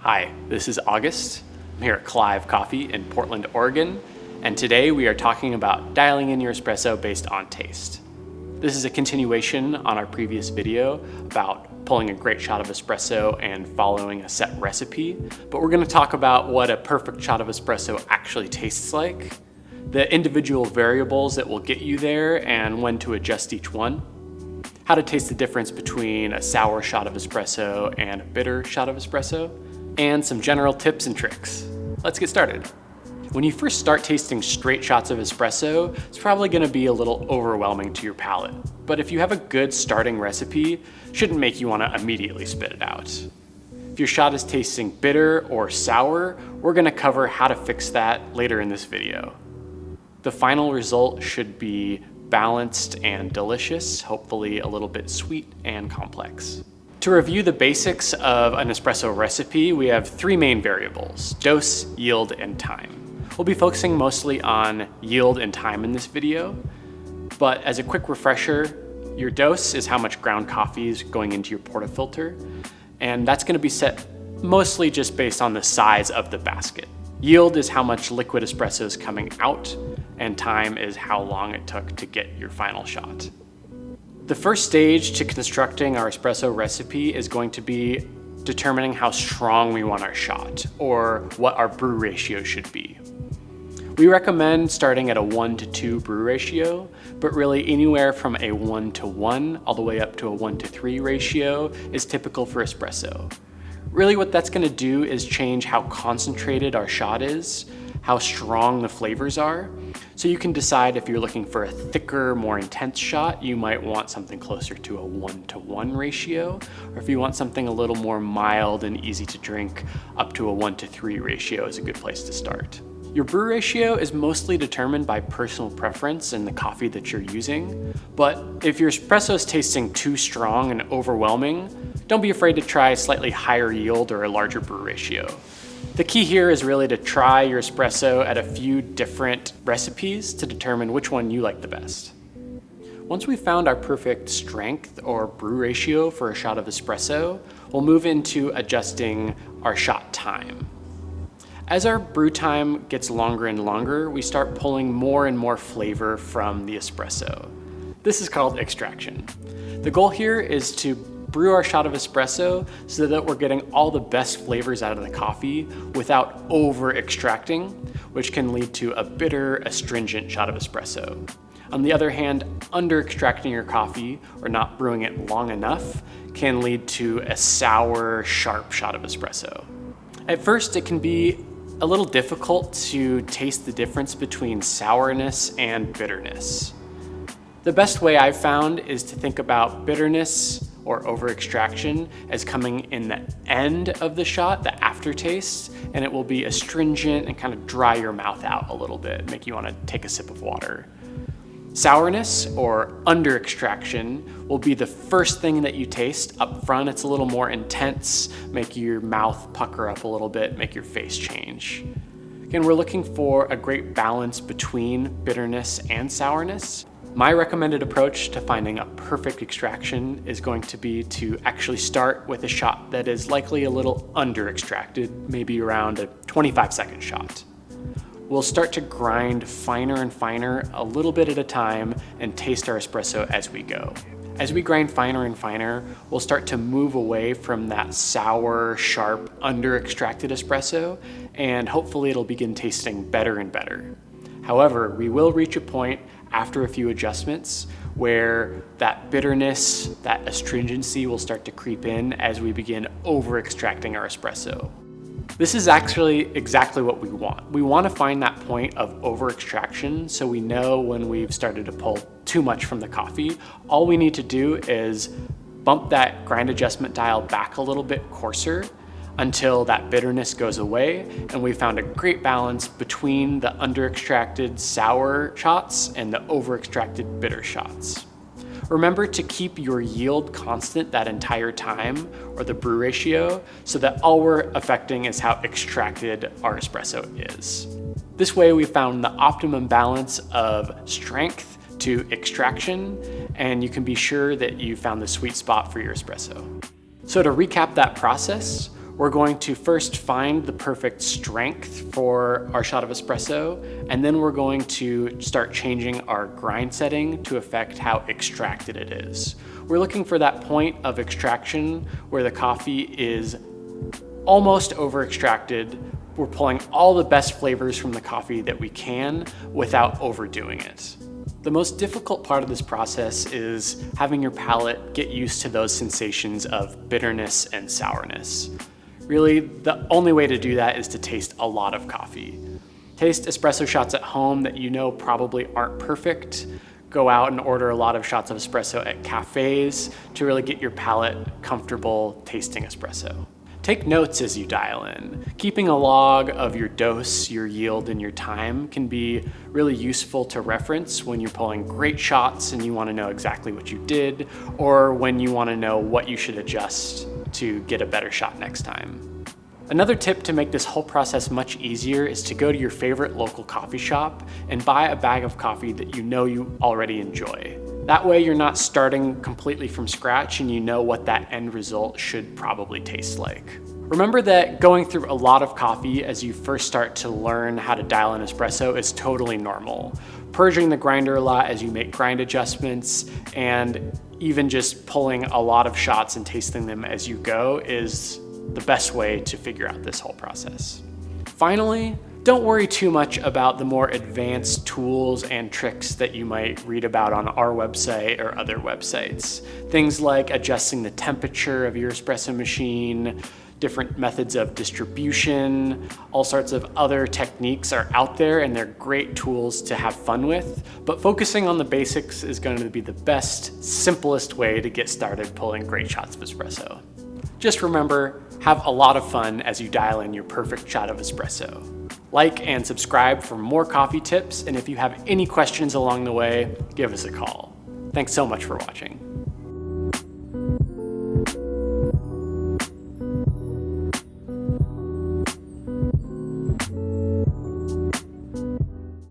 Hi, this is August. I'm here at Clive Coffee in Portland, Oregon, and today we are talking about dialing in your espresso based on taste. This is a continuation on our previous video about pulling a great shot of espresso and following a set recipe, but we're going to talk about what a perfect shot of espresso actually tastes like, the individual variables that will get you there and when to adjust each one, how to taste the difference between a sour shot of espresso and a bitter shot of espresso, and some general tips and tricks. Let's get started. When you first start tasting straight shots of espresso, it's probably going to be a little overwhelming to your palate. But if you have a good starting recipe, it shouldn't make you want to immediately spit it out. If your shot is tasting bitter or sour, we're going to cover how to fix that later in this video. The final result should be balanced and delicious, hopefully a little bit sweet and complex. To review the basics of an espresso recipe, we have three main variables: dose, yield, and time. We'll be focusing mostly on yield and time in this video, but as a quick refresher, your dose is how much ground coffee is going into your portafilter, and that's going to be set mostly just based on the size of the basket. Yield is how much liquid espresso is coming out, and time is how long it took to get your final shot. The first stage to constructing our espresso recipe is going to be determining how strong we want our shot, or what our brew ratio should be. We recommend starting at a 1-to-2 brew ratio, but really anywhere from a 1-to-1 all the way up to a 1-to-3 ratio is typical for espresso. Really what that's going to do is change how concentrated our shot is, how strong the flavors are. So you can decide if you're looking for a thicker, more intense shot, you might want something closer to a 1-to-1 ratio, or if you want something a little more mild and easy to drink, up to a 1-to-3 ratio is a good place to start. Your brew ratio is mostly determined by personal preference and the coffee that you're using, but if your espresso is tasting too strong and overwhelming, don't be afraid to try a slightly higher yield or a larger brew ratio. The key here is really to try your espresso at a few different recipes to determine which one you like the best. Once we've found our perfect strength or brew ratio for a shot of espresso, we'll move into adjusting our shot time. As our brew time gets longer and longer, we start pulling more and more flavor from the espresso. This is called extraction. The goal here is to brew our shot of espresso so that we're getting all the best flavors out of the coffee without over extracting, which can lead to a bitter, astringent shot of espresso. On the other hand, under extracting your coffee or not brewing it long enough can lead to a sour, sharp shot of espresso. At first, it can be a little difficult to taste the difference between sourness and bitterness. The best way I've found is to think about bitterness or over extraction as coming in the end of the shot, the aftertaste, and it will be astringent and kind of dry your mouth out a little bit, make you want to take a sip of water. Sourness or under extraction will be the first thing that you taste up front. It's a little more intense, make your mouth pucker up a little bit, make your face change. Again, we're looking for a great balance between bitterness and sourness. My recommended approach to finding a perfect extraction is going to be to actually start with a shot that is likely a little under extracted, maybe around a 25-second shot. We'll start to grind finer and finer a little bit at a time and taste our espresso as we go. As we grind finer and finer, we'll start to move away from that sour, sharp, under extracted espresso, and hopefully it'll begin tasting better and better. However, we will reach a point after a few adjustments where that bitterness, that astringency will start to creep in as we begin over extracting our espresso. This is actually exactly what we want. We want to find that point of over extraction so we know when we've started to pull too much from the coffee. All we need to do is bump that grind adjustment dial back a little bit coarser until that bitterness goes away and we found a great balance between the under extracted sour shots and the over extracted bitter shots. Remember to keep your yield constant that entire time, or the brew ratio, so that all we're affecting is how extracted our espresso is. This way we found the optimum balance of strength to extraction, and you can be sure that you found the sweet spot for your espresso. So to recap that process, we're going to first find the perfect strength for our shot of espresso, and then we're going to start changing our grind setting to affect how extracted it is. We're looking for that point of extraction where the coffee is almost over-extracted. We're pulling all the best flavors from the coffee that we can without overdoing it. The most difficult part of this process is having your palate get used to those sensations of bitterness and sourness. Really, the only way to do that is to taste a lot of coffee. Taste espresso shots at home that you know probably aren't perfect. Go out and order a lot of shots of espresso at cafes to really get your palate comfortable tasting espresso. Take notes as you dial in. Keeping a log of your dose, your yield, and your time can be really useful to reference when you're pulling great shots and you want to know exactly what you did, or when you want to know what you should adjust to get a better shot next time. Another tip to make this whole process much easier is to go to your favorite local coffee shop and buy a bag of coffee that you know you already enjoy. That way you're not starting completely from scratch and you know what that end result should probably taste like. Remember that going through a lot of coffee as you first start to learn how to dial in espresso is totally normal. Purging the grinder a lot as you make grind adjustments, and even just pulling a lot of shots and tasting them as you go is the best way to figure out this whole process. Finally, don't worry too much about the more advanced tools and tricks that you might read about on our website or other websites. Things like adjusting the temperature of your espresso machine, different methods of distribution, all sorts of other techniques are out there and they're great tools to have fun with, but focusing on the basics is going to be the best, simplest way to get started pulling great shots of espresso. Just remember, have a lot of fun as you dial in your perfect shot of espresso. Like and subscribe for more coffee tips, and if you have any questions along the way, give us a call. Thanks so much for watching.